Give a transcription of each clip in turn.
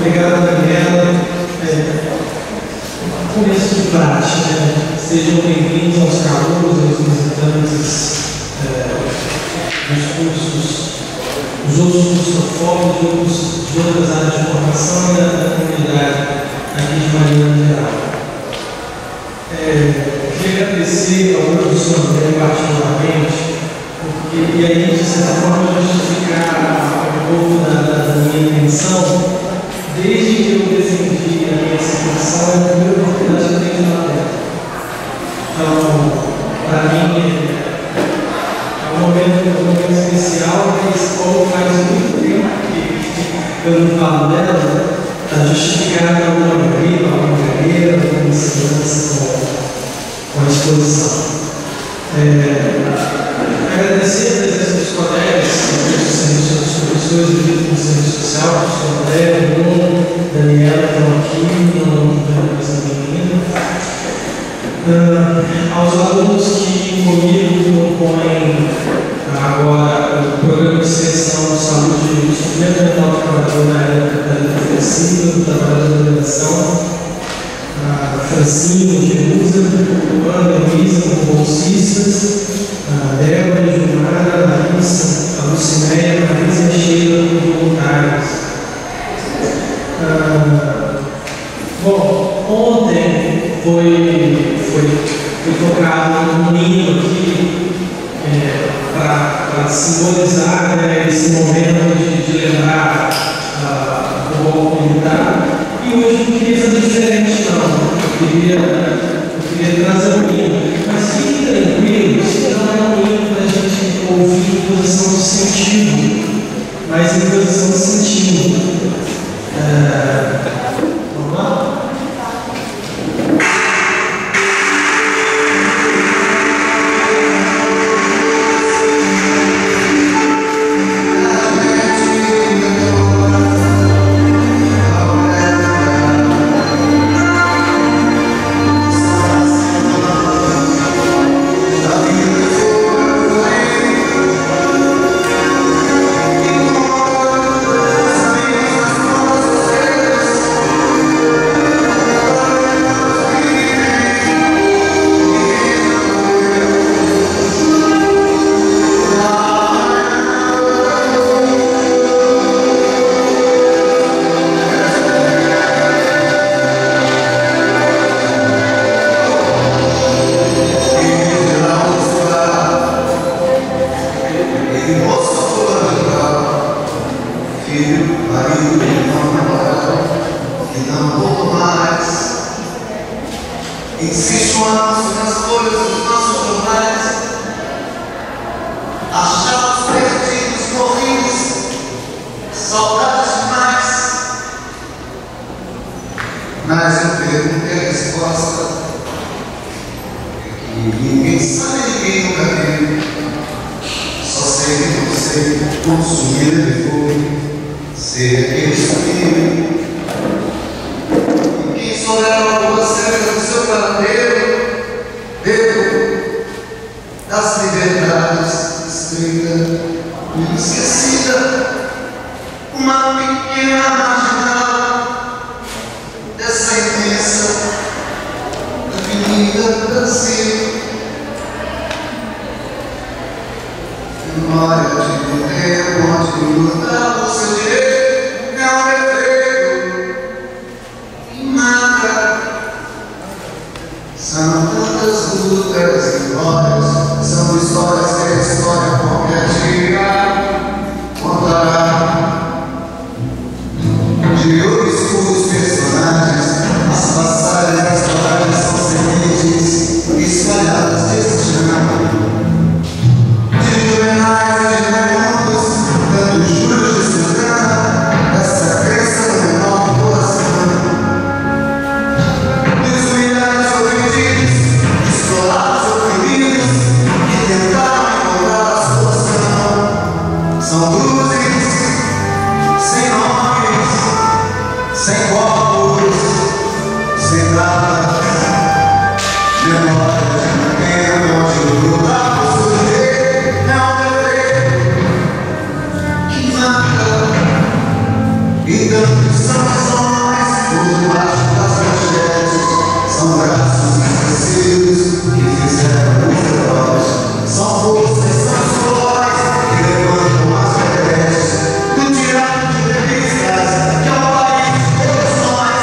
Obrigado, Daniela. Começo de prática, né? Sejam bem-vindos aos calouros, aos visitantes dos cursos, dos outros cursos da FOP, de outras áreas de formação e da comunidade aqui de Mariana Geral. Queria agradecer ao professor André particularmente, porque, e aí, de certa forma, justificar um pouco da minha intenção. Desde que eu defendi a minha situação, é a primeira oportunidade que eu tenho de falar. Então, para mim, é um momento especial, mas como faz muito tempo que eu não falo dela, para justificar alguma carreira, alguma insegurança com a exposição. Agradecer a presença dos colegas, dos professores do Serviço Social, do professor André, Bruno, Daniela, que estão aqui, não aos alunos que comigo compõem agora o programa de extensão de saúde do suplemento mental do trabalhador na área da defensiva, do trabalho da educação, a Francine, Jerusa, Ana, Luísa, como bolsistas, a Débora, a Gilmara, a Larissa, a Lucinéia, a Marisa e a Sheila, como voluntários. Bom, ontem foi tocado um hino aqui para simbolizar, né, esse momento de lembrar o golpe militar. E hoje eu não queria fazer diferente, não. Eu queria trazer um hino. Mas fiquem tranquilos, não é um hino para a gente ouvir em posição de sentido, mas em posição de sentido. Vamos lá? Das liberdades estreita e esquecida. São tantas lutas e glórias, são histórias que a história qualquer dia contará. De obscuros personagens, as passagens das palavras são sementes espalhadas deste chão. De juvenais e de raimundos, dando juros de Santana, essa crença no menor do coração. Dos humilhados ofendidos, descolados oprimidos, que tentaram encontrar a solução. São cruzes, sem nomes, sem corpos, sem datas, memórias de um tempo onde lutar por sobreviver é um dever que marca. E tantos são visões por debaixo das manchetes, são braços esquecidos que fizeram os heróis, são forças, são suores que levantam as veredas do tirado de revistas que é o país de todos nós.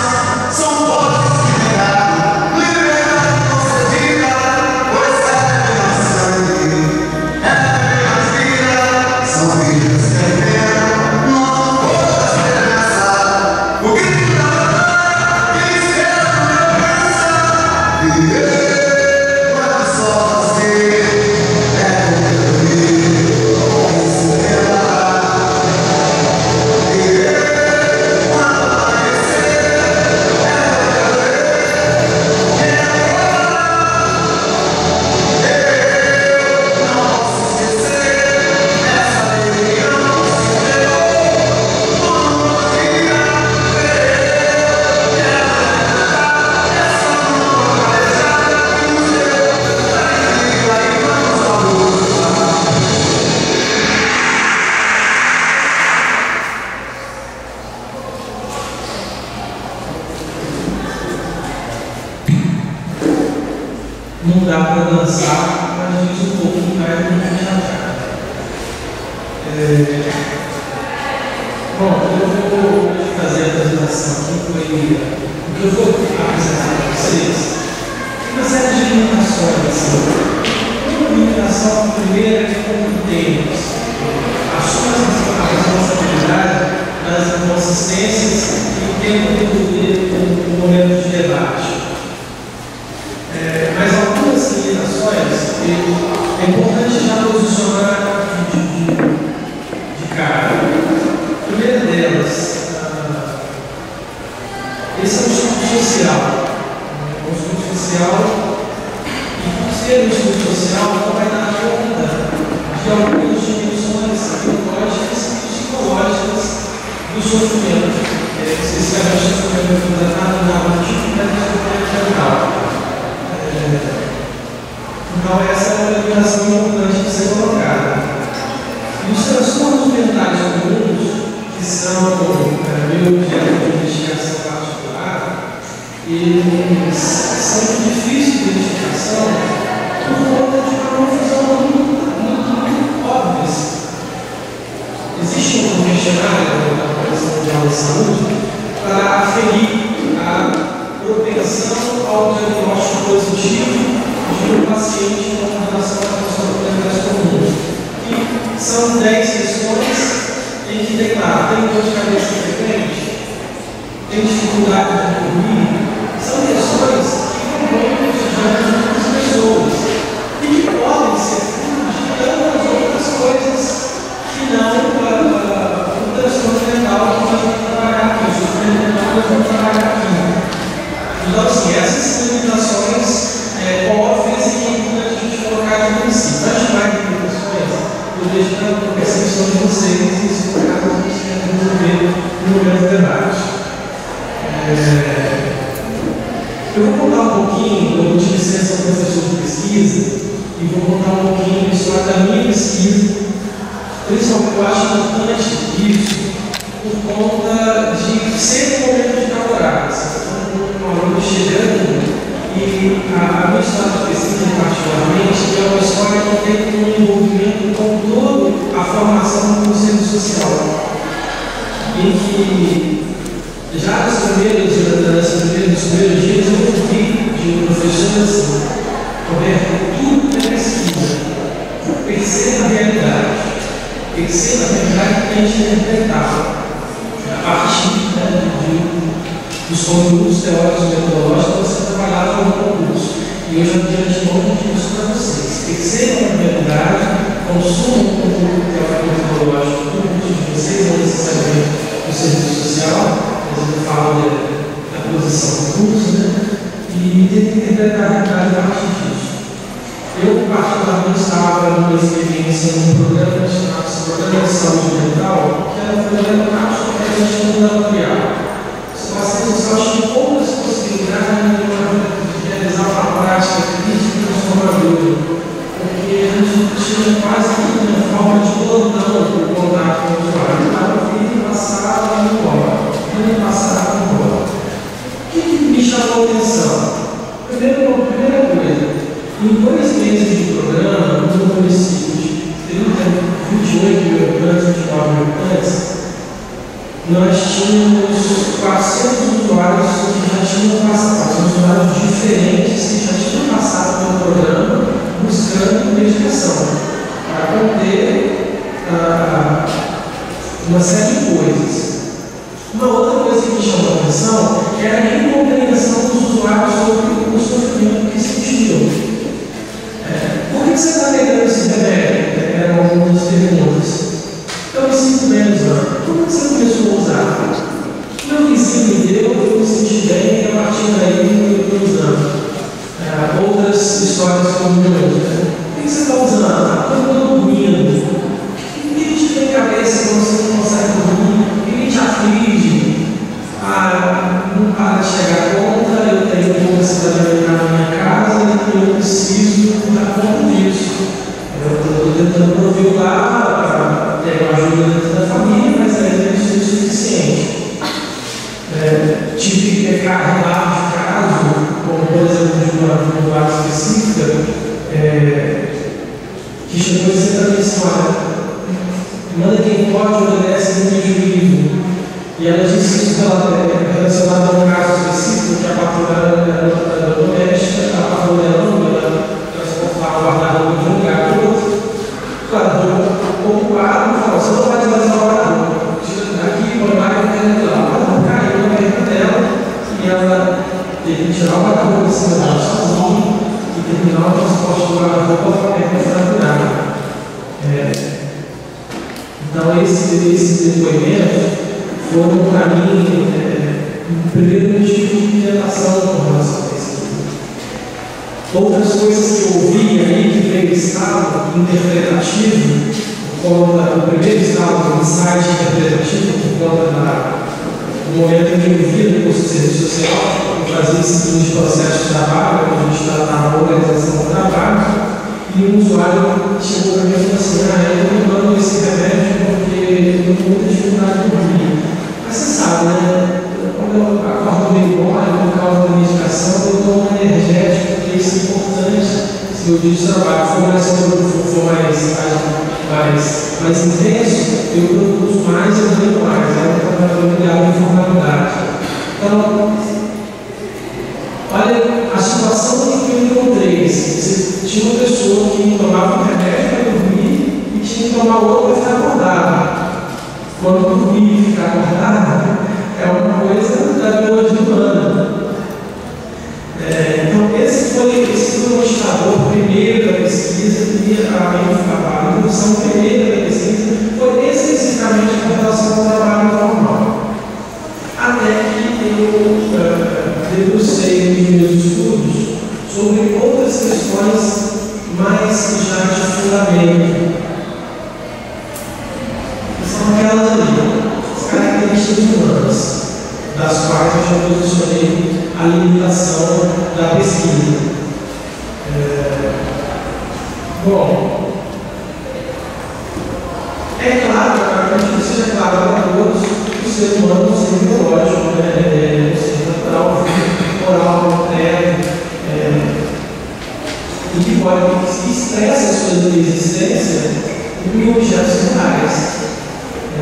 São vozes que negaram liberdade concedida, pois é sangue, é apenas vida. São vidas que alimentam nosso povo da esperança. O grito da batalha que espera por lembrança. Viver não é só fazer, é contribuir, superar. Viver quando amanhecer é não posso esquecer essa alegria não se entregou como uma vida. Essa nova calejada que nos deu e aí vamos à luta. Não dá para dançar, mas a gente um pouco vai cantar. Bom, eu vou fazer a apresentação aqui, o que eu vou apresentar para vocês. Uma série de limitações. Uma limitação, a primeira, é como temos a responsabilidade das inconsistências e tem o momento de debate. Mas algumas limitações é importante já posicionar de cara. A primeira delas, esse é um estudo social. Um estudo social, e por ser um estudo social, não vai dar conta de algumas dimensões biológicas e psicológicas do sofrimento. Vocês sabem que o sofrimento foi tratado na atividade do sofrimento mental. Então, essa é uma limitação importante de ser colocada. E os transtornos mentais comuns, que são meu objeto de investigação particular, eles são de difícil identificação por conta de uma confusão muito óbvia. Existe um questionário da Organização Mundial de Saúde para aferir a propensão ao diagnóstico positivo de um paciente com relação a transtornos mentais comuns. E são 10 questões em que declara: tem dor de cabeça frequente, tem dificuldade de dormir. São questões que compõem o cotidiano de muitas pessoas e que podem ser fruto de tantas outras coisas que não o transtorno mental que nós vamos trabalhar aqui, o sofrimento mental que nós vamos trabalhar aqui. Então, assim, essas limitações óbvias e que é importante a gente colocar aqui no si. Antes de mais limitações, eu deixo a percepção de vocês e, se for caso, a gente quer desenvolver no momento do debate. Eu vou contar um pouquinho, eu tive licença como professor de pesquisa, e vou contar um pouquinho da história da minha pesquisa. Principalmente, eu acho importante isso, por conta de ser um momento de namorar. Um aluno chegando, e a minha história de pesquisa, particularmente, é uma história que tem um envolvimento com toda a formação do serviço social, em que já nos primeiros dias eu ouvi de um professor assim, Roberto, tudo é pesquisa. Perceba a realidade. Perceba a realidade que a gente interpretava. A partir dos conteúdos teóricos e metodológicos, você trabalhava no concurso. E hoje eu quero de novo pedir isso para vocês. Percebam a realidade, consumam o conteúdo teórico e metodológico do curso de vocês, não necessariamente do serviço social, mas eu falo da posição do curso, né? E tentem interpretar a realidade a partir disso. Eu, particularmente, estava numa experiência num programa chamado Programa de Saúde Mental, que era um programa prático que a gente não laboratorial. Os pacientes só tinham poucas possibilidades de realizar uma prática crítica transformadora, porque a gente tinha quase que uma forma de plantão o contato com o usuário. Estava vindo, passava e embora. Vindo, passava e embora. O que me chamou a atenção? Primeira coisa. Em 2 meses de programa, no município de 28 mil habitantes, 29 mil habitantes, nós tínhamos 400 usuários que já tinham passado, usuários diferentes que já tinham passado pelo programa buscando medicação, para conter uma série de coisas. Uma outra coisa que me chamou a atenção era a incompreensão dos usuários sobre o sofrimento que sentiam. Por que você está pegando esse remédio? Eram algumas das perguntas. Eu me sinto menos ano. Como você começou a usar? Meu vizinho me deu, eu me senti bem, e a partir daí eu estou usando. Outras histórias comuns. O que você está usando? Eu estou dormindo. O que te tem cabeça quando você não consegue dormir? O que te aflige? Não para de chegar a conta, eu tenho pouca cidadania na minha casa e eu preciso dar conta disso. Eu estou tentando prover lá para ter uma ajuda dentro da família, mas ainda isso é insuficiente. Tive que pegar relatos de caso, como por exemplo de uma usuária específica, que chegou a dizer para mim assim: manda quem pode, obedece no prejuízo. E ela disse isso relacionado a um caso específico, que a patroa era doméstica, a patroa dela não ia transportar o guarda-roupa de um lugar para o outro. Claro, ocupado, falou: você não vai descansar o guarda-roupa, tira daqui, põe lá, eu quero ir lá. O guarda-roupa caiu na perna dela e ela teve que tirar o guarda-roupa de cima dela sozinha e terminar o transporte do guarda-roupa com a perna fraturada. Então, esse depoimento foram para mim um primeiro motivo de inquietação com relação a isso. Outras coisas que eu ouvi aí, que veio estado interpretativo, o primeiro estado do insight interpretativo, por conta do momento em que eu via no curso de serviço social, eu fazia esse tipo de processo de trabalho, onde a gente tratava a organização do trabalho, e um usuário chegou para mim e falou assim: eu estou tomando esse remédio porque eu tenho muita dificuldade de dormir. Mas você sabe, né? Quando eu acordo meio bom, por causa da medicação, eu tomo um energético, porque isso é importante. Se meu dia de trabalho for mais intenso, eu produzo mais e eu ganho mais. É um trabalho ligado à informalidade. Então, olha a situação que eu encontrei. Você tinha uma pessoa que tomava um remédio para dormir e tinha que tomar outro para ficar acordado. Quando dormir e ficar acordado, é uma coisa da biologia humana. Então, esse foi o motivador primeiro da pesquisa e a introdução primeira da pesquisa foi especificamente com relação ao trabalho normal. Até que eu debrucei nos meus estudos sobre outras questões mais já de fundamento. São aquelas ali, as características humanas, das quais eu já posicionei a limitação da pesquisa. Bom, é claro, para que isso seja claro para todos, que o ser humano é um ser biológico, é um ser natural, moral, e que pode expressa a sua existência em objetos reais. E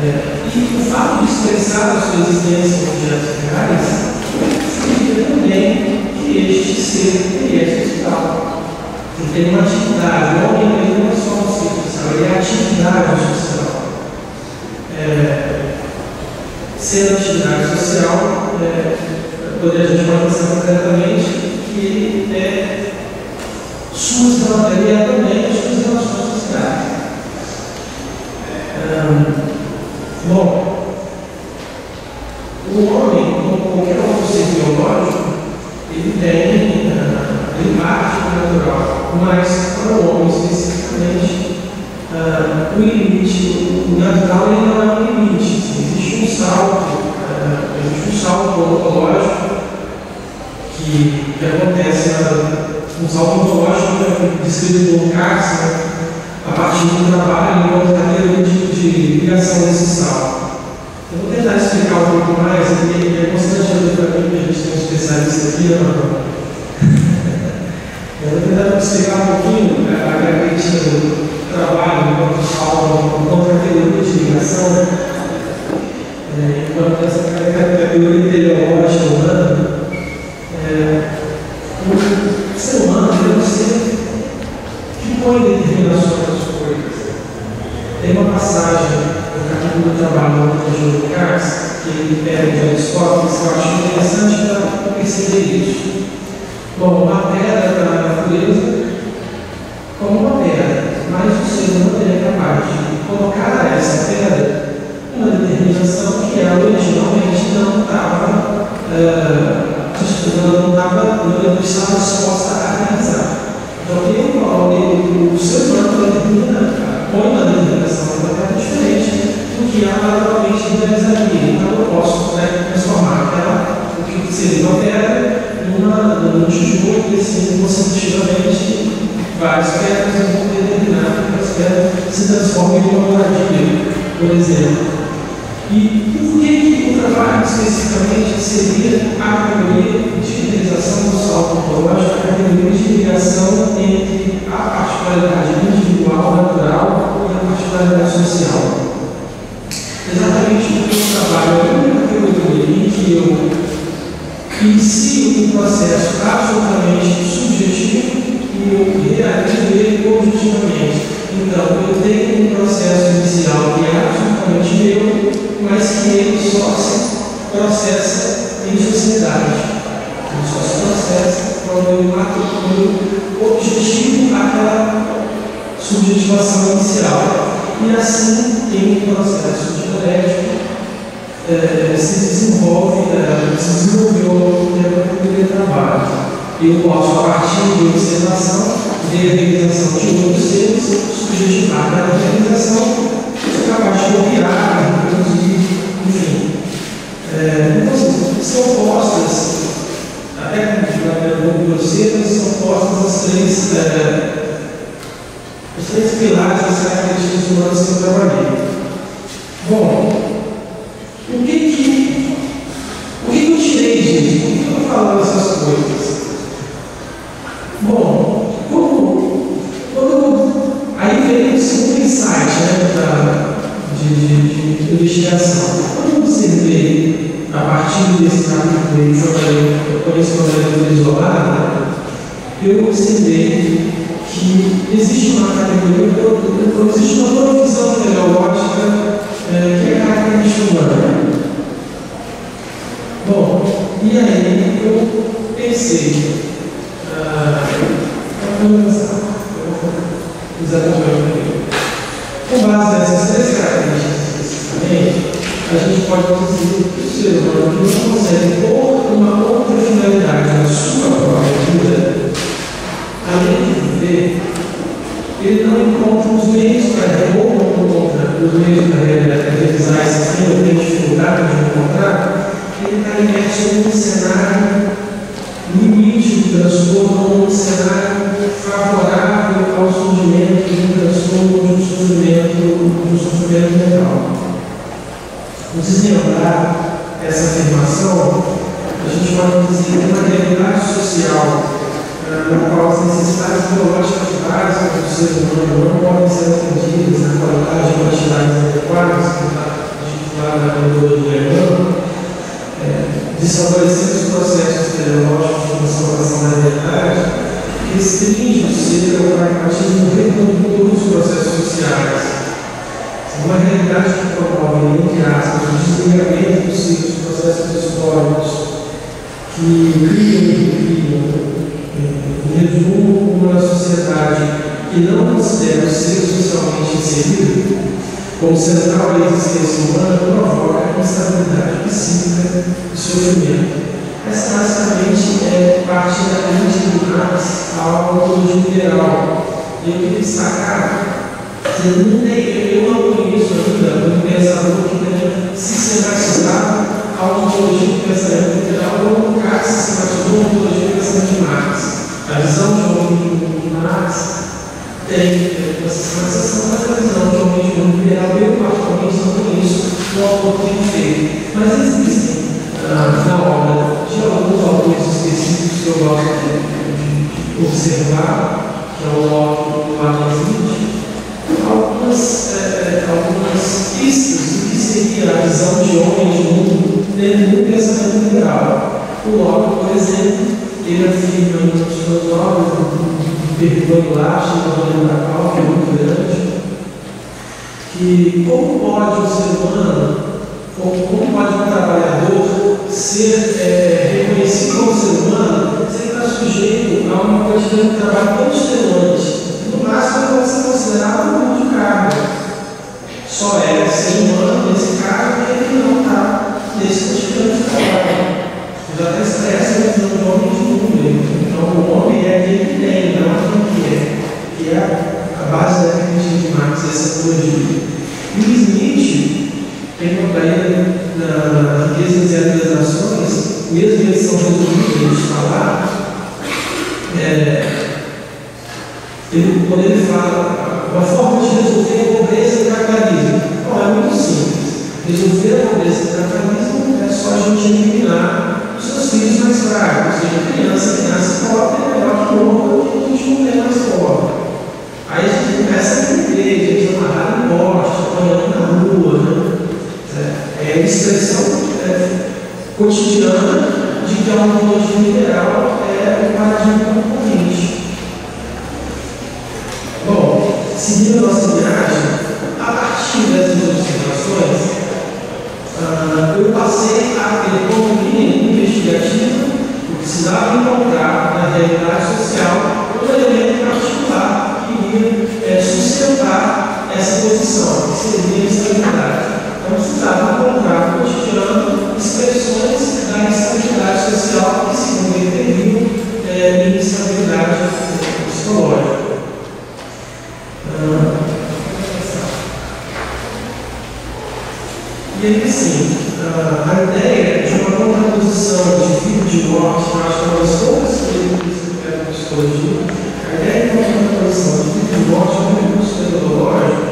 o fato de expressar a sua existência em objetos reais significa também que deixe de ser experiência social. Ele tem uma atividade, o homem ele não é só um ser social, ele é atividade social. Sendo atividade social, a gente pode pensar concretamente que ele é também as suas relações sociais. Bom, o homem, como qualquer outro ser biológico, ele parte do natural, mas para o homem especificamente, o limite, o natural ele não é um limite, existe um salto ontológico que acontece, um salto ontológico descrito por Carson a partir do trabalho em outra categoria de ligação desse salto. Eu vou tentar explicar um pouco mais, é constrangedor para mim que a gente tem um especialista aqui, eu vou tentar explicar um pouquinho a característica do trabalho enquanto salto, enquanto categoria de ligação, enquanto essa categoria teleológica humana. O ser humano é um ser que põe determinações das coisas. Tem uma passagem no capítulo do trabalho do Júlio Carlos, que ele pega de Aristóteles, que eu acho interessante para perceber isso. Bom, uma pedra da natureza como uma pedra, mas o ser humano é capaz de colocar a essa pedra uma determinação que ela originalmente não estava disposta a realizar. Então, o ser humano põe uma determinação completamente diferente do que ela naturalmente realizaria. Então, eu posso transformar o que seria uma pedra num tijolo que consecutivamente várias pedras vão determinar que as pedras se transformem em uma moradia, por exemplo. E por que o trabalho especificamente seria a categoria de realização do salto ontológico, a categoria de ligação entre a particularidade individual, natural e a particularidade social? Exatamente porque o trabalho é a única categoria em que eu inicio um processo absolutamente subjetivo e eu realizo ele objetivamente. Então, eu tenho um processo inicial que é absolutamente meu, mas que ele só se processa em sociedade. Ele só se processa quando eu objetivo aquela subjetivação inicial. E assim, em um processo dialético, se desenvolveu o trabalho. Eu posso, a partir de observação, de realização de outros seres, subjetivar aquela realização, ser capaz de copiar, reproduzir, enfim. Então, são postas, até como grosseiras, são postas os três pilares das características humanas que eu trabalhei. Bom, o que eu tirei disso? Por que eu estou falando essas coisas? Bom, aí veio o segundo insight de investigação. Quando eu observei, a partir desse capítulo eu conheço uma leitura isolada, eu observei que existe uma categoria, existe uma provisão teleológica que é característica humana. Bom, e aí eu pensei, com base nessas três características especificamente, a gente pode dizer que o ser humano não consegue pôr uma outra finalidade na sua própria vida, além de viver, ele não encontra os meios para realizar esse fim, ele tem dificuldade de encontrar, ele está imerso em um cenário limite do transtorno, um cenário favorável ao surgimento de um transtorno, de um sofrimento mental. Ao desvendar essa afirmação, a gente pode dizer que uma realidade social na qual as necessidades biológicas básicas do ser humano não podem ser atendidas na qualidade de quantidades adequadas, que está estipulada na leitura do Leandro, de favorecer os processos teleológicos de transformação restringe o ser ao pragmatismo recondutor dos processos sociais. Uma realidade que promove, entre aspas, o desligamento dos processos históricos que criam, em resumo, uma sociedade que não considera o ser socialmente inserido como central da existência humana provoca instabilidade psíquica e sofrimento. Essa basicamente é parte da crítica do Marx à ontologia liberal. Eu queria destacar que eu não conheço ainda um pensador que tenha sistematizado a ontologia do pensamento liberal ou nunca sistematizou a ontologia do pensamento de Marx. A visão de homem de Marx tem uma sistematização, mas a visão de homem de mundo liberal eu particularmente não conheço o autor que tem feito. Mas existem na obra de alguns autores específicos que eu gosto de observar, que é o Locke e o Adam Smith, algumas pistas do que seria a visão de homem de mundo dentro do pensamento liberal. O Locke, por exemplo, ele afirma em suas obras, no Pergunta Lacha, no Rolê da Cal, que é muito grande, que como pode o ser humano, como pode um trabalhador ser reconhecido como ser humano se ele está sujeito a uma quantidade de trabalho tão extenuante? No máximo, ele pode ser considerado um grupo de carga. Só é ser humano nesse caso porque ele não está nesse cotidiano de trabalho. Já até expressa a visão do homem de mundo. Então, o homem é aquele que tem, não aquele que é a base da crítica de Marx, essa teologia. E o Smith tem uma ideia na riqueza e realizações, mesmo eles são resumidos de falar, quando ele fala uma forma de resolver a pobreza e o capitalismo. Bom, é muito simples. Resolver a pobreza e o capitalismo é só a gente eliminar os seus filhos mais fracos. Ou seja, criança que nasce pobre é melhor que outra que a gente não tem mais pobre. Aí a gente começa a entender, a gente amarrar no poste, apanhando na rua, né? É a expressão cotidiana de que a ontologia liberal é o paradigma concorrente. Bom, seguindo a nossa viagem, a partir dessas observações, eu passei a ter como linha investigativa o que se dava a encontrar na realidade social um elemento particular que iria sustentar essa posição, que seria a estabilidade. Então, precisava encontrar no cotidiano expressões da instabilidade social que, segundo ele, teriam em instabilidade psicológica. E aí, assim, a ideia de uma contraposição de vida e de morte, eu acho que é uma das poucas coisas que se quer na psicologia, a ideia de uma contraposição de vida e de morte é um recurso metodológico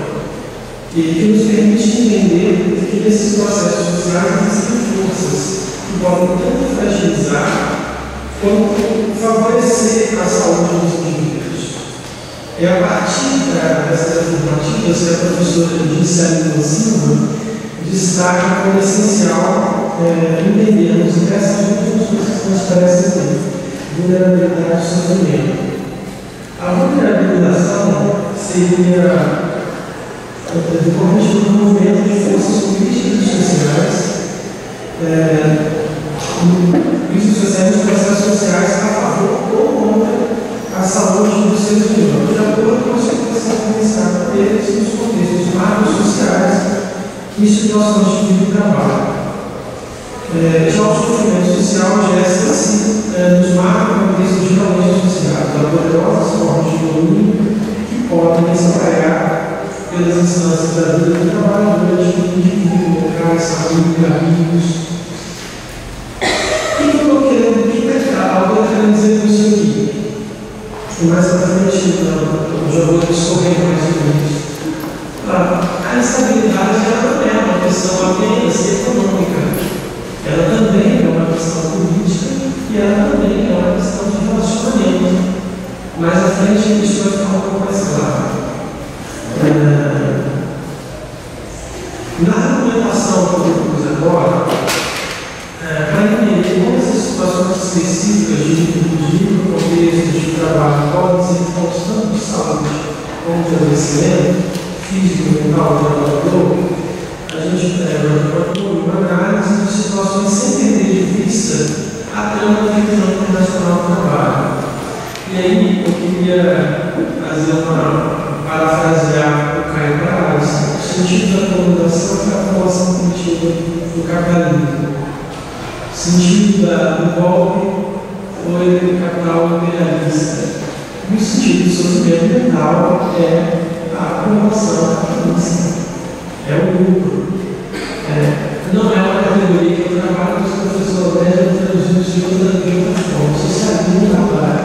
e que nos permite entender que nesses processos sociais existem forças que podem tanto fragilizar quanto favorecer a saúde dos indivíduos. É a partir dessas afirmativas que a professora Gisele Silva destaca como essencial entendermos essas duas coisas que nos parecem ter: vulnerabilidade e sofrimento. A vulnerabilização seria decorrente do movimento de forças políticas e sociais, nos processos sociais a favor ou contra a saúde dos seres humanos, de acordo com a situação começada deles nos contextos marcos sociais e situações de vida e trabalho. Já o sofrimento social gesta assim nos marcos contextos geralmente associados a poderosas formas de domínio que podem espalhar pelas instâncias da vida do trabalhador, de indivíduos, locais, família, amigos. O que eu estou querendo dizer com isso aqui? E mais para frente, eu já vou discorrer mais sobre isso. A instabilidade ela não é uma questão apenas econômica, ela também é uma questão política e ela também é uma questão de relacionamento. Mais à frente isso vai ficar um pouco mais claro. Na argumentação que eu propus agora, para entender como essas situações específicas de contexto de trabalho podem crescimento físico e mental do trabalhador, a gente propõe uma análise de situações sem perder de vista a trama da revisão internacional do trabalho. E aí eu queria fazer parafrasear o Caio Braz: o sentido da colonização foi a formação primitiva do capitalismo. O sentido do golpe foi o capital imperialista. E o sentido do sofrimento mental é a acumulação capitalista. É o lucro. Não é uma categoria que eu trabalho com os professores médios traduzidos de outra forma. O socialismo trabalha.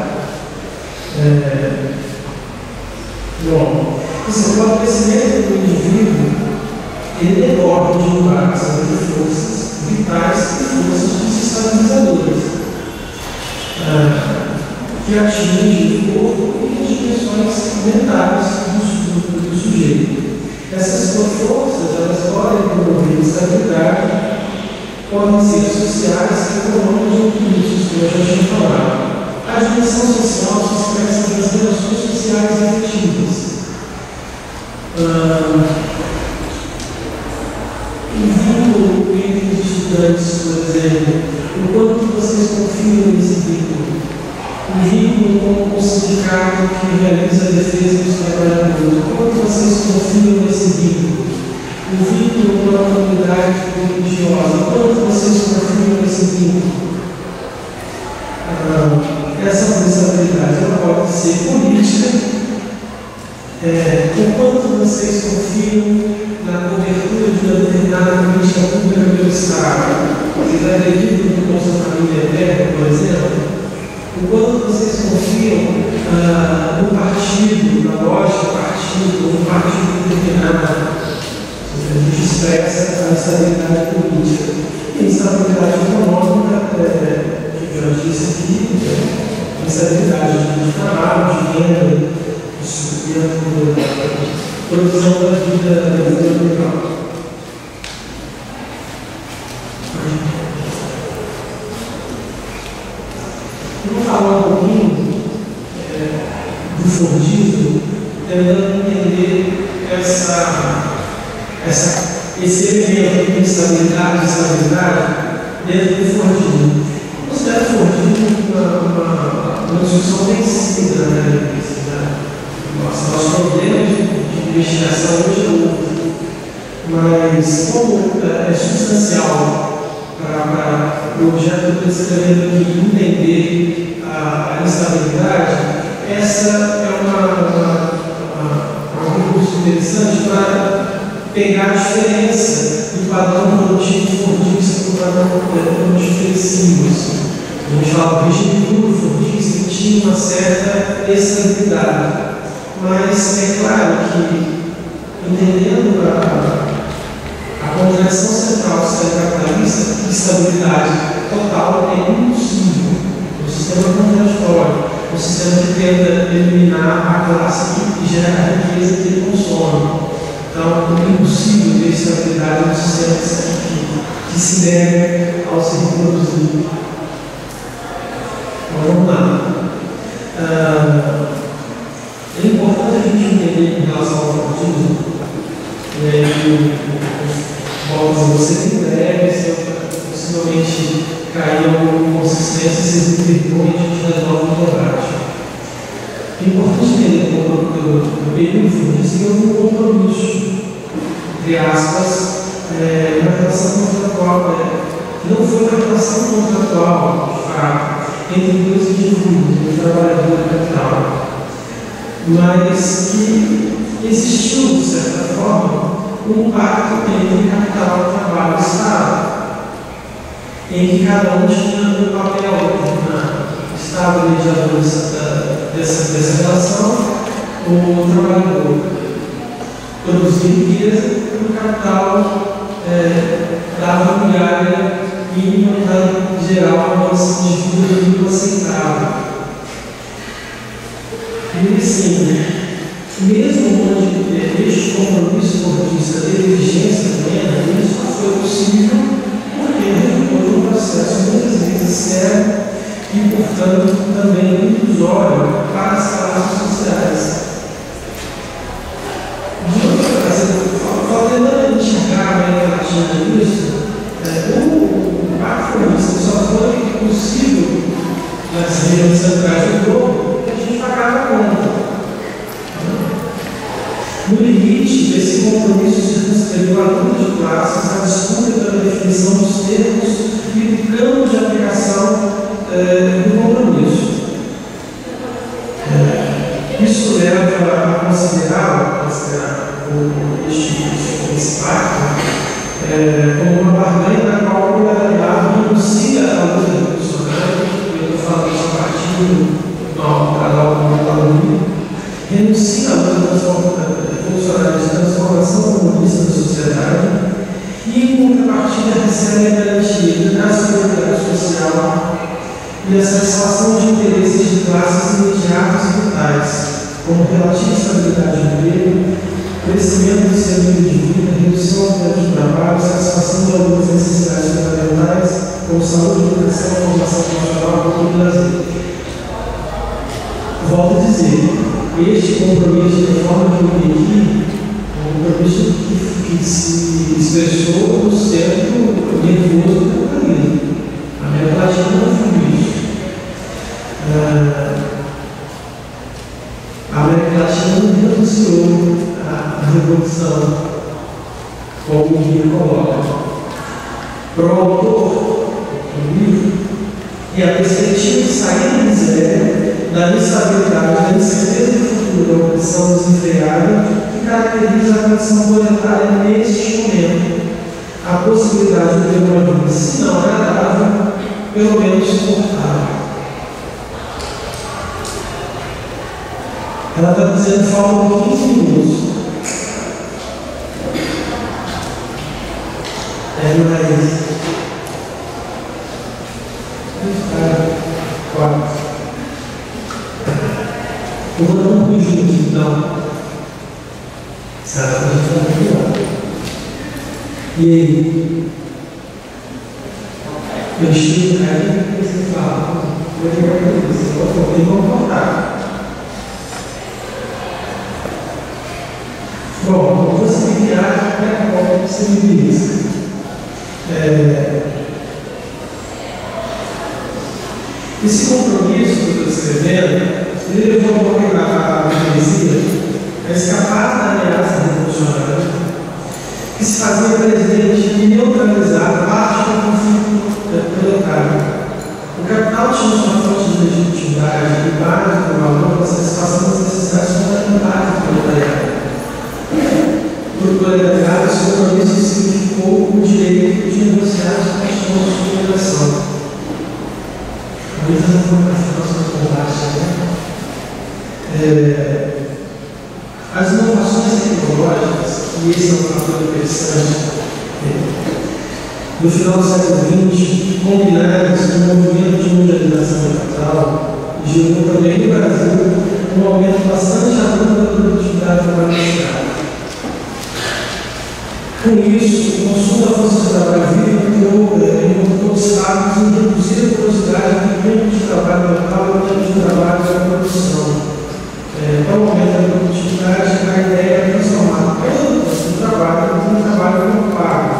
Bom, o crescimento do indivíduo ele decorre de uma ação de forças vitais e forças desestabilizadoras que atingem o corpo e as dimensões mentais do sujeito. Essas forças elas podem promover estabilidade, podem ser sociais, econômicas ou políticas, como eu já tinha falado. A dimensão social se expressa nas relações sociais efetivas. O vínculo entre os estudantes, por exemplo, o quanto vocês confiam nesse vínculo? O vínculo com o sindicato que realiza a defesa dos trabalhadores, o quanto vocês confiam nesse vínculo? O vínculo com a comunidade religiosa, o quanto vocês confiam nesse vínculo? Essa responsabilidade ela pode ser política, o quanto vocês confiam na cobertura de uma determinada política pública pelo Estado. Vocês acreditam no Bolsa Família Eterna, por exemplo? O quanto vocês confiam no partido, na lógica do partido, ou no partido determinado? A gente expressa a estabilidade política. E a estabilidade econômica, que eu já disse aqui, instabilidade de trabalho, de renda, de suprimento, produção da vida rural. Vamos falar um pouquinho do Fordismo, tentando entender esse elemento de instabilidade e estabilidade dentro do Fordismo. Considero o Fordismo uma discussão vencida na universidade. Nosso problema de investigação hoje é outro, mas como é substancial para o objeto que eu estou escrevendo aqui entender a instabilidade, essa é um recurso interessante para pegar a diferença do padrão produtivo fordista para o padrão produtivo flexível. A gente fala que o regime duro fordista tinha uma certa estabilidade, mas é claro que, entendendo a convenção central do sistema capitalista, estabilidade total é impossível. O sistema contraditório, o sistema que tenta eliminar a classe que gera a riqueza que ele consome. Então, é impossível ter estabilidade no sistema que se deve ao se reproduzir. Então, vamos lá. É importante a gente entender em relação ao fordismo, você tem breve, possivelmente caiu alguma inconsistência, vocês me perdoem, a gente resolve o debate. É importante entender o período fordista que houve um compromisso, entre aspas, uma relação contratual, que não foi uma relação contratual, de fato, entre dois indivíduos, um trabalhador e capital, mas que existiu, de certa forma, um pacto entre capital, trabalho e Estado, em que cada um tinha um papel no Estado mediador dessa relação, o trabalhador produzia riqueza e o capital dava uma migalha mínima para gerar uma condição de vida mínima aceitável. E assim, mesmo onde este compromisso fordista teve vigência plena, isso só foi possível porque resultou de um processo muitas vezes sério e, portanto, também ilusório para as classes sociais. limite desse compromisso circunscreveu a luta de classes, a disputa pela definição dos termos e do campo de aplicação do compromisso. Isso leva a considerar esse pacto como uma barganha na qual o proletariado renuncia à luta revolucionária. Eu estou falando isso a partir do canal renuncia à luta revolucionária de transformação comunista da sociedade e, em contrapartida, recebe a garantia da seguridade social e a satisfação de interesses de classes imediatas e vitais, como relativa estabilidade do emprego, crescimento do seu nível de vida, redução do tempo de trabalho, satisfação de algumas necessidades fundamentais, como saúde, educação, formação profissional, cultura e lazer. Volto a dizer, este compromisso, de forma que eu vi aqui, é um compromisso que se expressou no centro nervoso do capitalismo. A América Latina não foi isso. A América Latina não renunciou à revolução, como o Rio coloca. Para o autor do livro, e a perspectiva de sair da miséria, da instabilidade, da incerteza do futuro, da opressão desenfreada, que caracteriza a condição proletária neste momento. A possibilidade de ter uma vida, se não agradável, pelo menos suportável. Ela está dizendo que faltam 15 minutos. Mais 4. Eu vou dar um conjunto, então. Ela está aqui, ó. E aí? Eu chego aí e você fala, eu vou fazer isso, eu vou concordar. Bom, você me viaja para a qual você me belisca. Esse compromisso que eu estou escrevendo, ele levou a burguesia a escapar da ameaça revolucionária que se fazia presente e neutralizar parte do conflito proletário. O capital tinha sua fonte de legitimidade e base do valor para a satisfação das necessidades fundamentais do proletariado. Para o proletariado, esse compromisso significou o direito de negociar as condições de exploração. Muitas informações são bombásticas, né? As inovações tecnológicas, e esse é um fator interessante, no final do século XX, combinadas com o movimento de mundialização do capital, gerou também no Brasil um aumento bastante abrupto da produtividade trabalhista. Com isso, o consumo da força de trabalho encontrou obstáculos em reduzir a velocidade do tempo de trabalho local e o tempo de trabalho da produção. Para o aumento da produtividade, a ideia é transformar todo o trabalho em um trabalho não pago.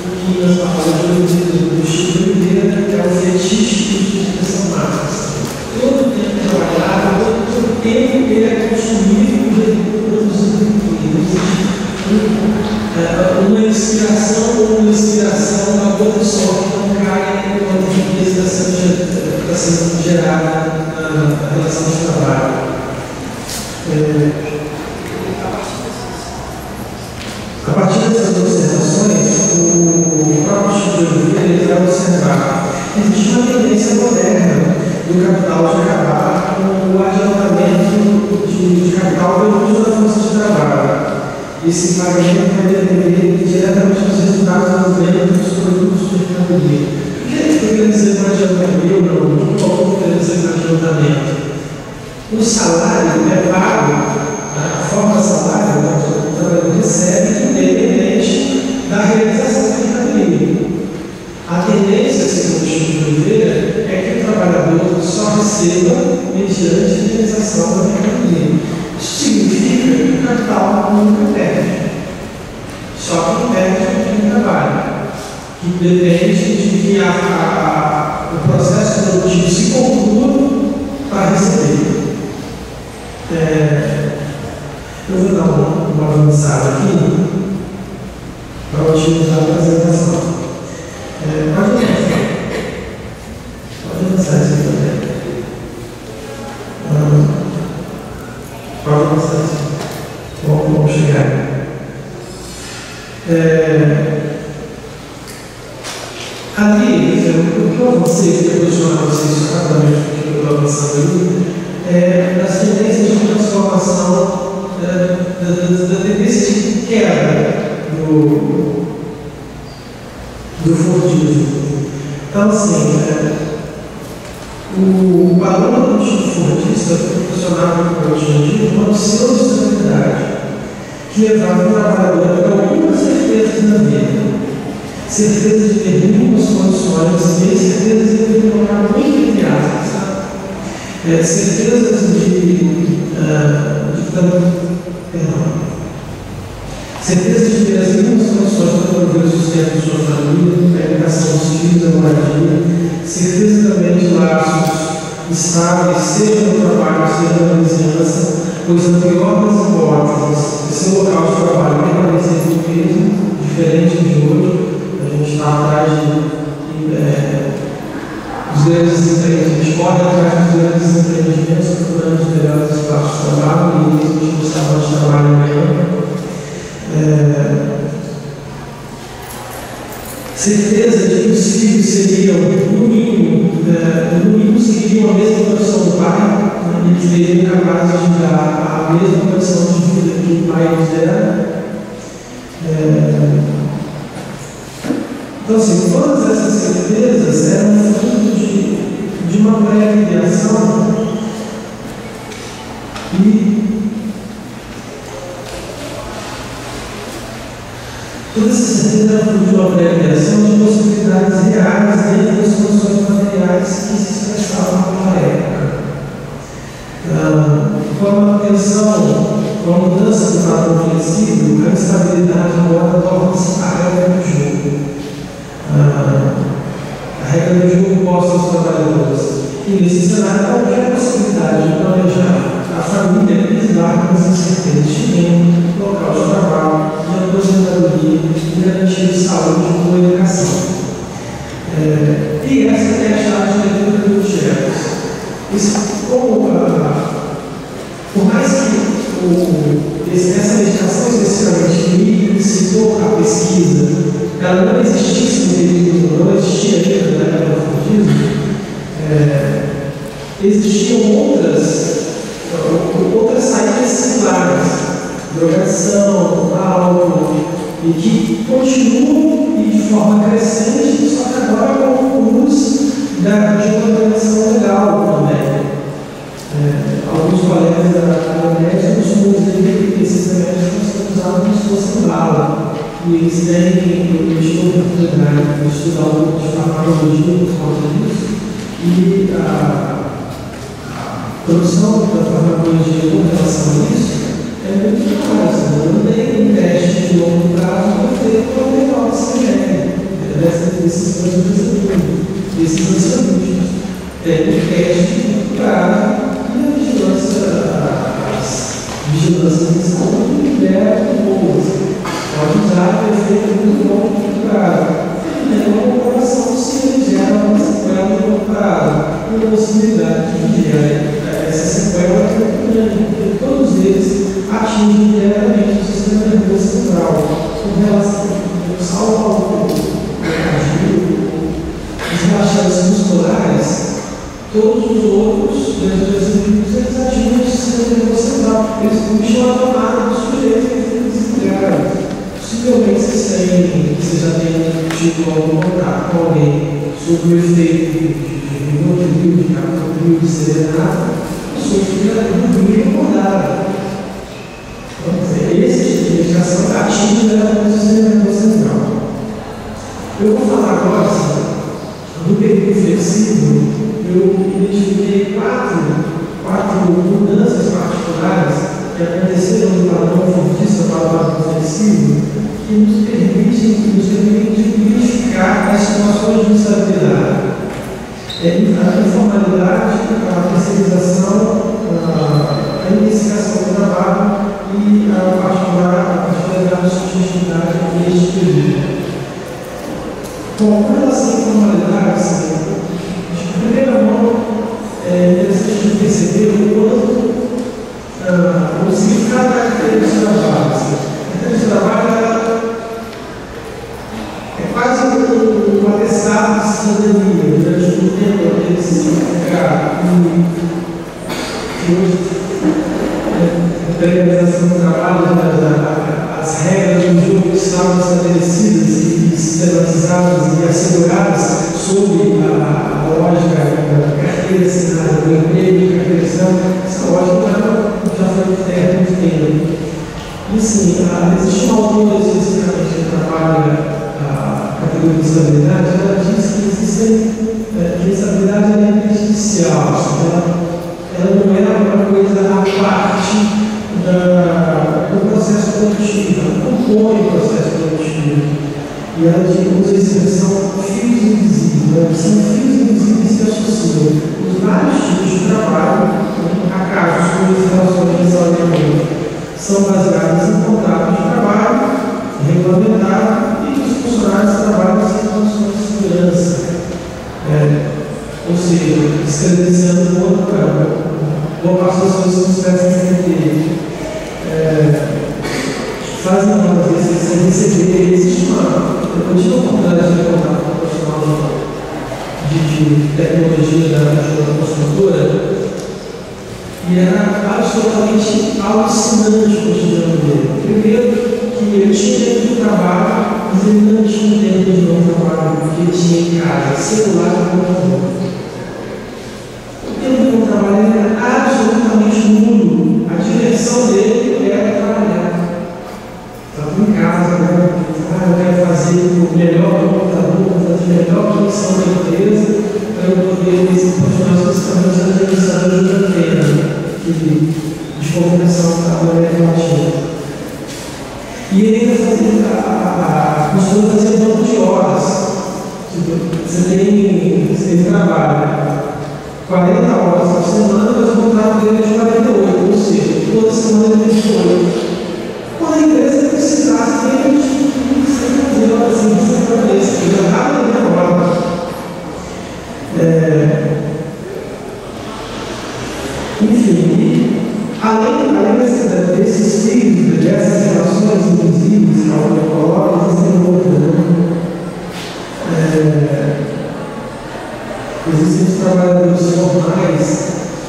O que nas palavras do Chico Oliveira é o fetiche de expressão máxima. Todo o tempo trabalhado, todo o tempo ele é consumido e produzido uma inspiração, uma coisa só que não cai enquanto a riqueza está sendo gerada na relação de trabalho. A partir dessas observações, o próprio Chico de Oliveira vai observar que existe uma tendência moderna do capital de acabar com o adiantamento de capital pelo uso da força de trabalho. Esse pagamento vai depender diretamente dos resultados das vendas dos produtos de mercadoria. O que é que eu quero dizer com adiantamento? Qual eu quero dizer com adiantamento? O salário é pago, a forma salário o trabalhador recebe independente da realização da mercadoria. A tendência, segundo o Chico de Oliveira, é que o trabalhador só receba mediante a realização da mercadoria. Isso significa que o capital nunca perde. Só que perde o trabalho, que depende de que o processo produtivo se conclua para receber. Eu vou dar uma avançar aqui para utilizar a apresentação. Pode avançar. Pode avançar isso aqui também. Pode avançar isso. Vamos chegar. Ali, o que eu avancei, que eu vou chamar vocês rapidamente, porque eu estou avançando ali, das tendências de transformação, da tendência de quebra do Fordismo. Então, assim, o padrão do tipo Fordista funcionava como eu tinha dito, uma pseudo-estabilidade que levava o trabalhador para algumas certezas na vida. Certeza de ter mínimas condições e certeza de ter colocar muito entre aspas, sabe? Certezas certeza de ter as mínimas condições para prover o sustento de sua família, a educação dos filhos, a moradia, certeza também de laços estáveis, seja no trabalho, seja na vizinhança, pois na pior das hipóteses, o seu local de trabalho permanecer o mesmo, diferente de hoje. A gente está atrás dos grandes empreendimentos, a gente corre atrás dos grandes empreendimentos, procurando os melhores espaços de trabalho e a gente gostava de trabalho melhor. Certeza de que os filhos seriam, no mínimo seguiriam a mesma condição do pai, e eles seriam capazes de dar a mesma condição de vida que o pai lhes dera. Então, assim, todas essas certezas eram fruto de uma pré-criação e todas essas certezas eram fruto de uma pré-criação de possibilidades reais dentro das condições materiais que se expressavam naquela época. Com a manutenção, com a mudança do padrão flexível, a instabilidade agora torna-se a regra do jogo. A regra do jogo posta aos trabalhadores. E nesse cenário, qualquer possibilidade de planejar a família lhes dá algumas incertezas de renda, local de trabalho, de aposentadoria e garantia de saúde e boa educação. E essa é a chave de leitura do Jefferson. Por mais que essa medicação especificamente que citou a pesquisa, ela não existisse no período, não existia ainda na época do Fordismo, existiam outras saídas similares, drogação, álcool, e que continuam e de forma crescente, só que agora com o uso de uma prevenção legal também. Alguns colegas da médica costumam dizer que esses remédios não são usados como se fossem bala. E eles têm, eu tive a oportunidade de estudar um pouco de farmacologia por conta disso, e a produção da farmacologia com relação a isso é muito clara. Não tem um teste de longo prazo para ter qual é o nosso remédio desses ansiolíticos. Tem um teste de longo prazo e a vigilância de saúde libera boas. Pode usar o efeito muito longo de prazo. É uma comparação se ele gera uma sequela de longo prazo. Uma possibilidade de gerar essa sequela é muito grande, porque todos eles atingem diretamente o sistema nervoso central. Com relação ao salvo os relaxantes musculares, todos os outros, dentro dos indivíduos, eles atingem o sistema nervoso central. Eles puxam a tomada do sujeito que fica desintegrado. Possivelmente você já tem tido algum contato com alguém sobre o efeito de rivotril, de captopril, de serenata, a pessoa fica dormindo e acordada. Então, esse tipo de medicação atinge diretamente o sistema nervoso central. Eu vou falar agora, no período flexível, eu identifiquei quatro mudanças particulares que aconteceram no padrão Fordista para o padrão flexível, que nos permite identificar as situações de instabilidade. A informalidade, a terceirização, a intensificação do trabalho e a que hoje a precarização do trabalho, as regras do jogo que estavam estabelecidas e sistematizadas e asseguradas sob a lógica da carteira assinada, do emprego de carteirização, essa lógica já foi de terra há muito tempo. E assim, existe uma autora especificamente que trabalha a categoria de estabilidade, ela diz que a estabilidade é prejudicial, ela não é uma coisa à parte do processo produtivo, ela compõe o processo produtivo. E ela usa a expressão fios invisíveis, né? São fios invisíveis que associam os vários tipos de trabalho a casos como as relações de salário são baseadas em contrato de trabalho regulamentado e que os funcionários trabalham sem condições de segurança. Ou seja, descredenciando boa parte das coisas que estivessem sem ter. Fazem uma vez sem receber, existe eu tive a oportunidade de contar com um profissional de tecnologia da construtora e era absolutamente alucinante o cotidiano dele. Primeiro, que ele tinha tempo de trabalho, mas ele não tinha tempo de não trabalho, porque ele tinha em casa celular e computador. O tempo de não trabalho era absolutamente nulo. A diversão dele era trabalhar. Estava em casa, eu quero fazer o melhor do computador, fazer a melhor produção da empresa, para eu poder continuar especificamente a administração de uma antena de comunicação da América Latina. E ele ainda costuma fazer banco de horas. Você trabalha 40 horas por semana, mas o contrato dele é de 48, ou seja, toda semana ele tem 28. Quando a empresa precisasse, ele tinha que fazer horas assim, sem cabeça, porque já estava na minha hora. Enfim, além desses fios, dessas relações invisíveis que a outra coloca, existem outras. Existem os trabalhadores formais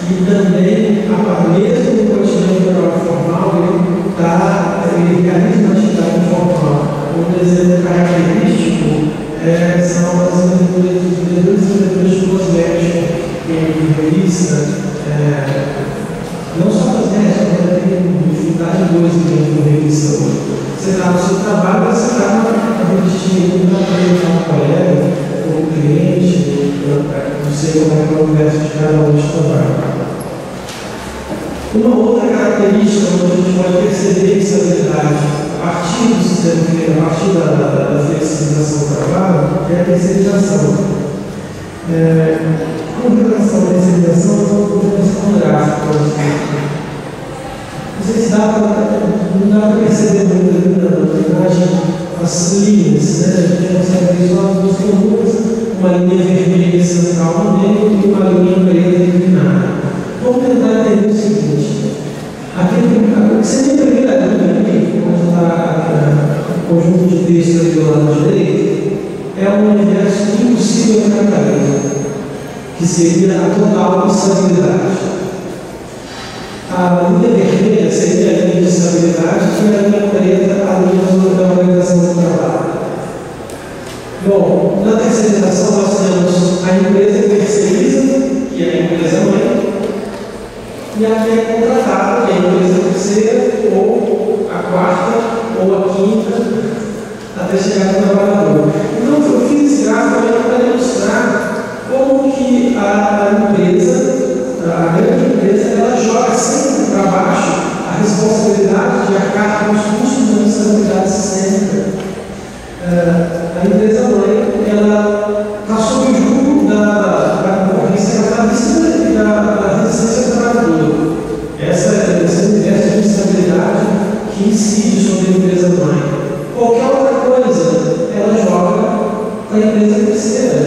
que também, mesmo no cotidiano do trabalho formal, ele realiza uma atividade informal. Um exemplo característico são as vendedores e vendedores de cosméticos em revista, não só cosméticos, mas tem infinidade de coisas dentro da revista. Você está no seu trabalho, você está na revistinha para apresentar um colega ou um cliente, não sei como é que é o universo de cada um de trabalho. Uma outra característica onde a gente pode perceber estabilidade a partir do sistema, a partir da flexibilização do trabalho, é a terceirização. Com relação à terceirização, eu vou mostrar um gráfico. Não sei se não dá para perceber muito na imagem as linhas, né? A gente consegue ver só as duas colunas, uma linha vermelha central no meio e uma linha preta inclinada. Vamos tentar entender o seguinte: o que você tem primeira linha aqui, onde está o conjunto de texto ali do lado direito, é um universo impossível de capitalismo, que seria a total estabilidade. A linha vermelha seria a linha de estabilidade e a linha preta a linha da organização do trabalho. Bom, na terceirização nós temos a empresa que terceiriza, que é a empresa mãe, e a que é contratada, que é a empresa terceira, ou a quarta, ou a quinta, até chegar no trabalhador. Então, eu fiz esse gráfico para ilustrar como que a grande empresa, ela joga sempre para baixo a responsabilidade de arcar com os custos da instabilidade sistêmica. A empresa mãe, ela está sob o jugo da concorrência capitalista e da resistência do trabalhador. Esse universo de instabilidade que incide sobre a empresa mãe. Qualquer outra coisa, ela joga para a empresa terceira.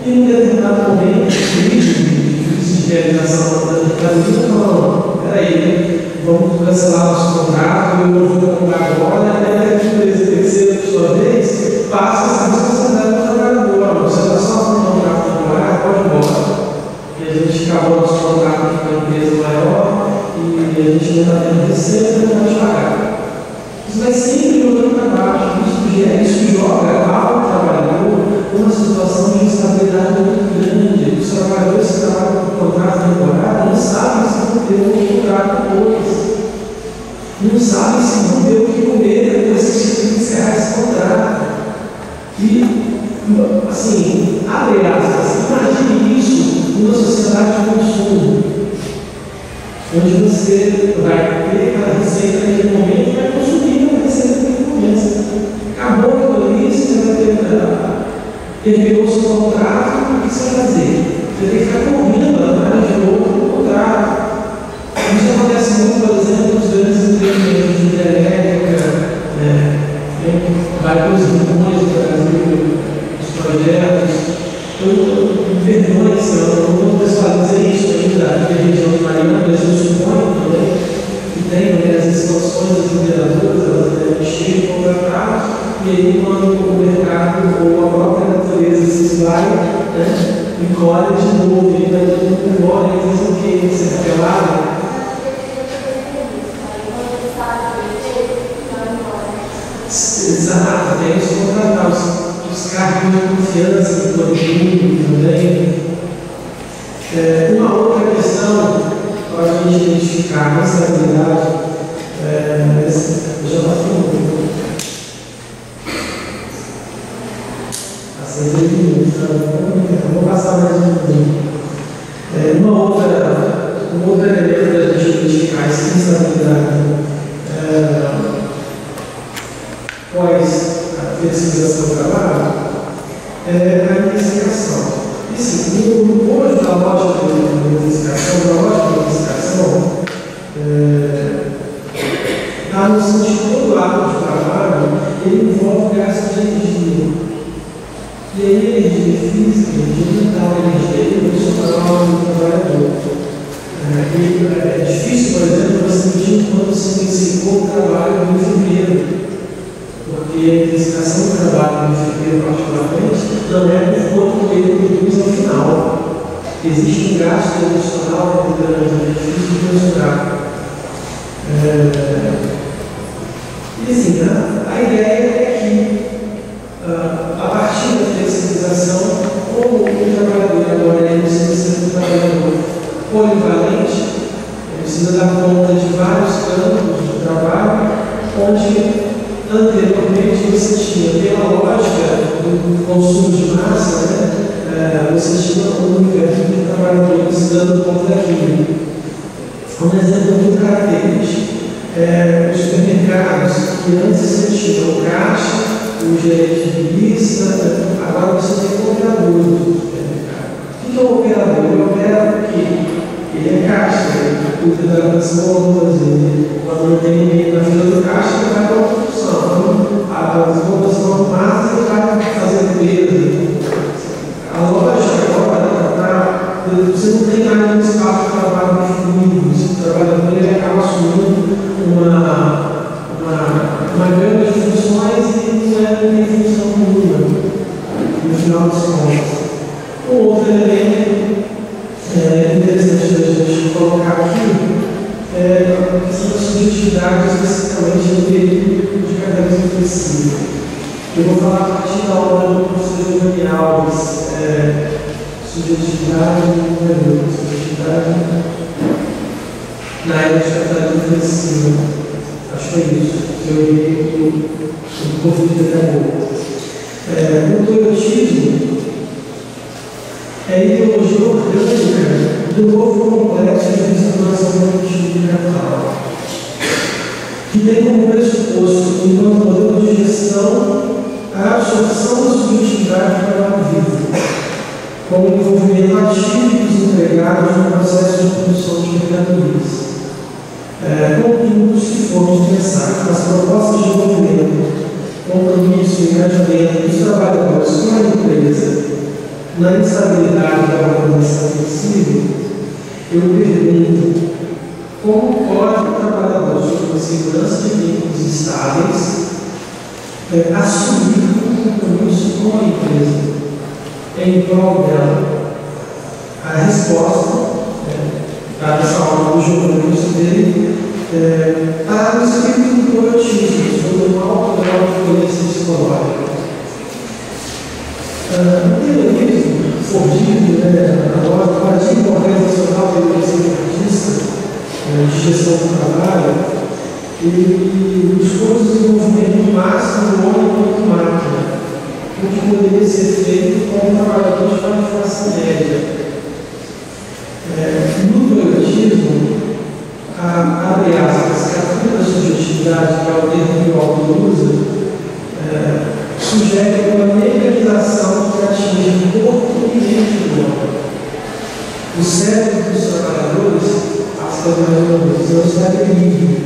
E em determinado momento, de realização da capitalismo, não, peraí, vamos cancelar nosso contrato, eu não vou comprar agora, até que a empresa terceira, por sua vez, passa essa responsabilidade do trabalhador. Você está só com um contrato temporário, pode ir embora. E a gente acabou nosso contrato com uma empresa maior, sempre mais devagar. Isso vai sempre jogando para baixo. Isso joga ao trabalhador numa situação de instabilidade muito grande. Os trabalhadores que trabalham com contrato de temporada não sabem se vão ter um contrato depois. Não sabem se vão ter o que comer depois que encerrar esse contrato. E, assim, abre aspas, imagine isso numa sociedade de consumo, onde você vai ter aquela receita naquele momento e vai consumir aquela receita naquele momento. Acabou aquilo ali, você vai terminou o seu contrato, o que você vai fazer? Você tem que ficar correndo atrás de novo contrato. Isso acontece muito, por exemplo, nos grandes empreendimentos de hidrelétrica, vários rumores do Brasil, os projetos. Me perdoe se eu não pessoalizei isso ainda aqui na região de Mariana, mas eu suponho também que tem as instalações das mineradoras, elas devem encher de contratados, e aí quando o mercado ou a própria natureza se esvai, e colhe de novo, e vai todo mundo embora, e eles não querem ser apelados. Exato, tem os contratados, os cargos de confiança do condomínio também. Uma outra questão para a gente identificar a estabilidade, eu já passei um pouco. Passei 2 minutos, então vou passar mais um minuto. Um outro elemento para a gente identificar essa instabilidade. Após a pesquisação do trabalho, a investigação. E sim, no hoje da lógica da investigação, está no sentido todo ato de trabalho, ele envolve gasto de energia. E aí, energia física, energia mental, energia emocional do trabalhador. É difícil, por exemplo, você medir quando você intensificou o trabalho no enfermeiro. Porque a intensificação do trabalho no enfermeiro, particularmente, não é por quanto ele produz ao final. Existe um gasto emocional muito grande, é difícil de mensurar. E assim, a ideia é que, a partir da flexibilização, como o trabalhador agora ele precisa ser um trabalhador polivalente, ele precisa dar conta de vários campos de trabalho, onde anteriormente você tinha, pela lógica do consumo de massa, você tinha um universo de trabalhadores dando conta daquilo. Um exemplo muito característico os supermercados, que antes você tinha o caixa, o gerente de lista, agora você tem o operador do supermercado. O que é o operador? Ele opera porque ele é caixa, ele cuida da transformação, quando não tem ninguém na fila do caixa, ele vai para a produção. As roupas estão arrumadas e vai fazer peso. A loja agora, você não tem mais um espaço de trabalho definido. O trabalhador ele acaba assumindo uma gama de funções e não tem função nenhuma, no final das contas. Um outro elemento interessante da gente colocar aqui a questão da subjetividade, especificamente no período de cadernos flexível. Eu vou falar a partir da obra do professor Giovanni Alves, subjetividade na era de cadernos flexível. Acho que é isso. Eu li o conflito até agora. O toyotismo é a ideologia orgânica do novo complexo de estruturação produtiva de capital, que tem como pressuposto, enquanto modelo de gestão, a absorção da subjetividade do trabalho vivo, com o envolvimento ativo dos empregados no processo de produção de mercadorias. Contudo, se formos pensar nas propostas de envolvimento, compromisso e engajamento dos trabalhadores com a empresa, na instabilidade da organização flexível, eu pergunto como pode o trabalhador com segurança de vínculos estáveis assumir um compromisso com a empresa em prol dela. A resposta, dada essa aula do jornalista dele, Há um espírito do proatismo, sobre um alto grau de violência psicológica. O terrorismo fordido, agora o paradigma organizacional da violência artista, de gestão do trabalho, ele buscou o desenvolvimento máximo do homem como máquina, o que poderia ser feito com um trabalhador de uma classe média. No proatismo, abre aspas, a cura da subjetividade, que é o termo que o autor usa, sugere uma legalização que atinge o corpo e mente do homem. O cérebro dos trabalhadores, aspas mais uma vez, é o cérebro livre.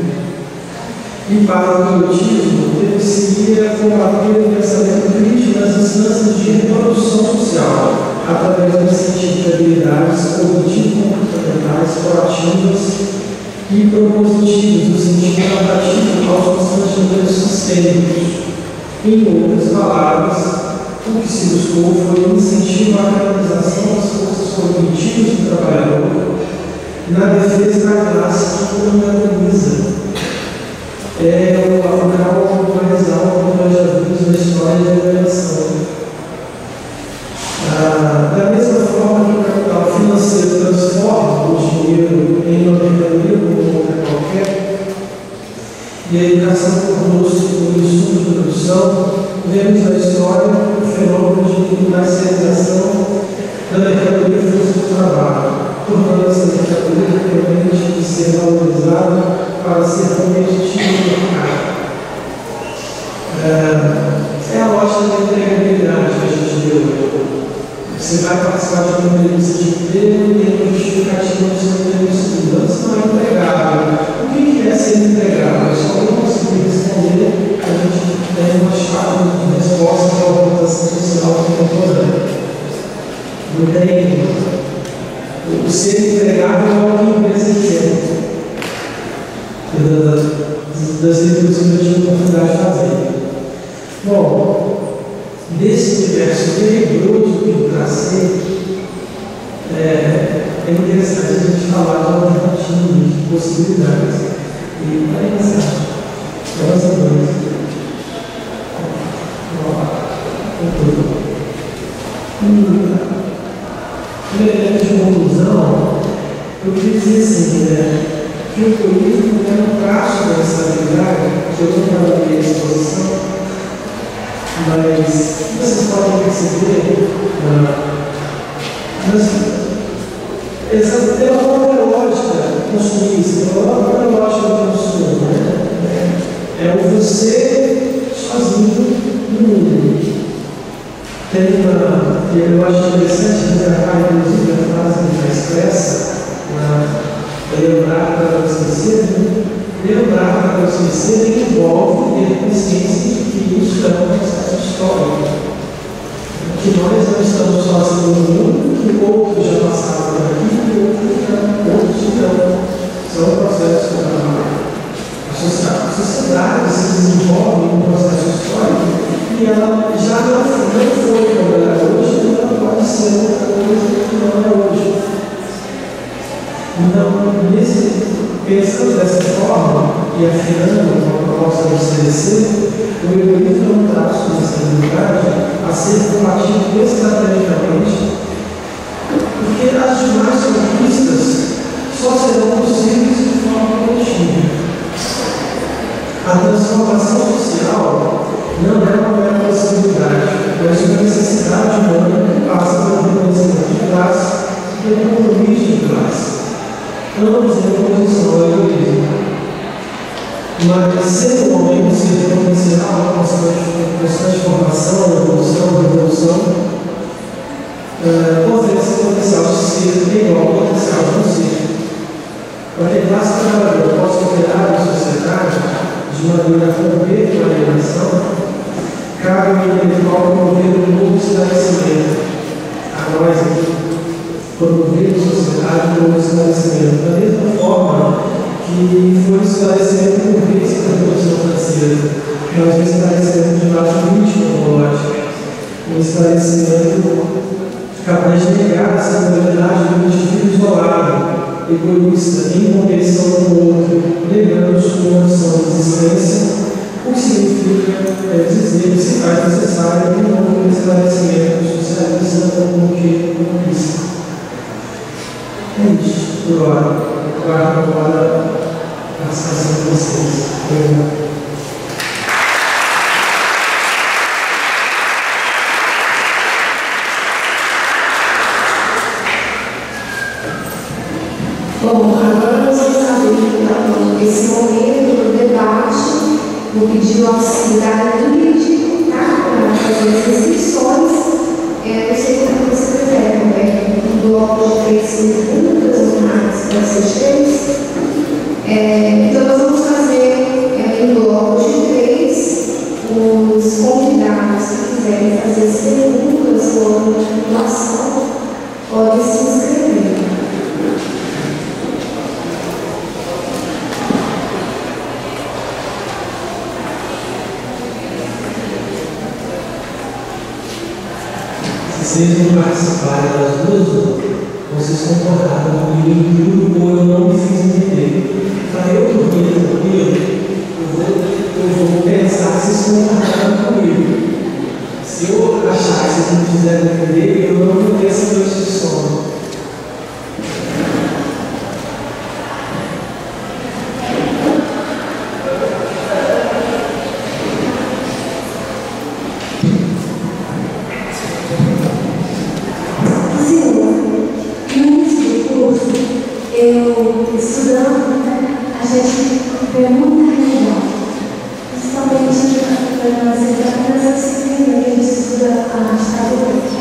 E para o proatismo, ele seria combater o pensamento crítico nas instâncias de reprodução social, através do incentivo de habilidades cognitivo-comportamentais proativas e propositivos, no sentido adaptativo aos constrangimentos sistêmicos. Em outras palavras, o que se buscou foi o incentivo à canalização das forças cognitivas do trabalhador na defesa da classe que o antagoniza. É o grau mais alto que nós já vimos na história da alienação. Da mesma forma que o capital financeiro transforma o dinheiro em uma mercadoria como outra qualquer, e a educação tornou-se um insumo de produção, vemos na história o fenômeno de comercialização da mercadoria força do trabalho, tornando essa mercadoria dependente de ser valorizada para ser competitiva no mercado. É a lógica da empregabilidade que a gente vê hoje. Você vai participar de uma entrevista de emprego e tem uma justificativa do seu entrevista. Você não é empregável. O que é ser empregável? Só não conseguir responder, a gente tem uma chave de resposta para a organização social contemporânea. Não tem. O ser empregável é o que a empresa quer. Das leituras que eu tive a oportunidade de fazer. Bom, nesse universo tenebroso que eu tracei, é interessante a gente falar de alternativas, de possibilidades. E para iniciar, vamos a dois. Um elemento de conclusão, eu queria dizer assim, que o político é um traço da estabilidade, que eu não trabalhei a exposição, mas vocês podem perceber, pela própria lógica consumista, pela própria lógica do consumo, é o você sozinho no mundo. Tem eu acho interessante destacar, inclusive, a frase que está expressa lembrar para não esquecer, lembrar para não esquecer envolve ter consciência de que isso é um processo histórico. Que nós não estamos sozinhos no mundo, que outros já passaram por aqui, que outros não. São processos a sociedade se desenvolve em um processo histórico e ela já não foi como ela é hoje, e ela pode ser outra coisa que não é hoje. Então, pensando dessa forma e afinando com a proposta do CDC, o egoísmo é um traço de estabilidade a ser combatido estrategicamente, porque as demais conquistas só serão possíveis de forma coletiva. A transformação social não é uma mera possibilidade, mas uma necessidade humana que passa pelo reconhecimento de classe e pelo compromisso de classe. Ambos em oposição ao egoísmo. Mas ser um homem ser potencial, uma constante formação, revolução, esse potencial de ser é igual ao potencial de não ser. Para que a classe trabalhadora possa operar na sociedade de maneira a romper com a alienação, cabe ao intelectual promover um novo esclarecimento. A nós aqui, promover a sociedade um novo esclarecimento. Da mesma forma que foi esclarecimento por vez da Revolução Francesa, nós esclarecemos de baixo político-ecológico, um esclarecimento capaz de negar a singularidade do indivíduo isolado, egoísta, em competição com o outro, negando sua existência, o que significa dizer que se faz necessário um novo esclarecimento socialista como que comunista. É isso, por hora. Guardo agora a participação de vocês. Bom, agora nós vamos abrir então, esse momento do debate, vou pedir o auxiliar jurídico, tá? Para fazer as inscrições. Eu sei como você prefere, né? Um bloco de 3 perguntas ou mais, para ser 3. Então nós vamos fazer em bloco de 3. Os convidados que quiserem fazer as perguntas ou população podem se inscrever. Se vocês não participarem das duas, vocês concordaram comigo em grupo ou eu não me fiz entender. Para eu dormir tranquilo, eu vou pensar se vocês concordaram comigo. Se eu achar que vocês não fizeram entender, eu não vou ter essa noite de sono. A gente vê muita realidade, principalmente para nós apenas a disciplina que a gente estuda a ditadura.